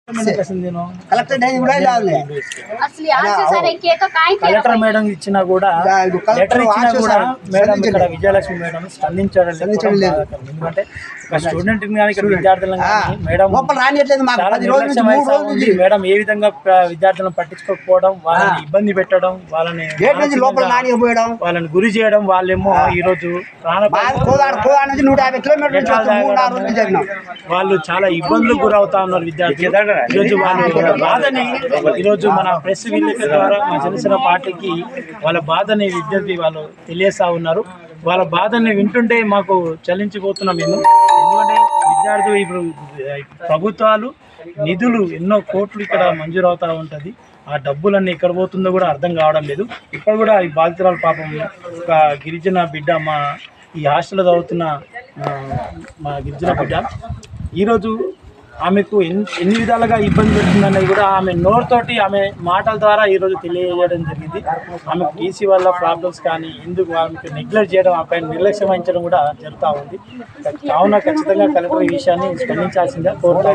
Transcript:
Collector collector madam ఇచ్చినా కూడా letter ఇచ్చినా కూడా మేడం ఇక్కడ విజయలక్ష్మి మేడం స్పందించడం లేదు. ఎందుకంటే ఒక స్టూడెంట్ కానీ ఇక్కడ విద్యార్థులను మేడం మేడం ఏ విధంగా విద్యార్థులను పట్టించుకోకపోవడం, వాళ్ళని ఇబ్బంది పెట్టడం, వాళ్ళని గురి చేయడం, వాళ్ళేమో ఈ రోజు వాళ్ళు చాలా ఇబ్బందులకు గురవుతా ఉన్నారు విద్యార్థులు. ఈరోజు వాళ్ళ బాధని ఈరోజు మన ప్రెస్ విలేకరుల ద్వారా మా జనసేన పార్టీకి వాళ్ళ బాధని విద్యార్థి వాళ్ళు తెలియజేస్తా ఉన్నారు. వాళ్ళ బాధని వింటుంటే మాకు చలించిపోతున్నాం మేము. ఎందుకంటే విద్యార్థులు ఇప్పుడు ప్రభుత్వాలు నిధులు ఎన్నో కోట్లు ఇక్కడ మంజూరు అవుతూ ఉంటుంది. ఆ డబ్బులన్నీ ఎక్కడ పోతుందో కూడా అర్థం కావడం లేదు. ఇక్కడ కూడా ఈ బాధితురాలు పాపం ఒక గిరిజన బిడ్డ, ఈ హాస్టల్లో చదువుతున్న మా గిరిజన బిడ్డ ఈరోజు ఆమెకు ఎన్ని విధాలుగా ఇబ్బంది పెడుతుందనేది కూడా ఆమె నోరుతోటి ఆమె మాటల ద్వారా ఈరోజు తెలియజేయడం జరిగింది. ఆమెకు టీసీ వల్ల ప్రాబ్లమ్స్ కానీ ఎందుకు ఆమెకు నెగ్లెక్ట్ చేయడం, ఆపై నిర్లక్ష్యం వహించడం కూడా జరుగుతూ ఉంది. కావున ఖచ్చితంగా కలెక్టర్ ఈ విషయాన్ని స్పందించాల్సిందిగా కోరుతా.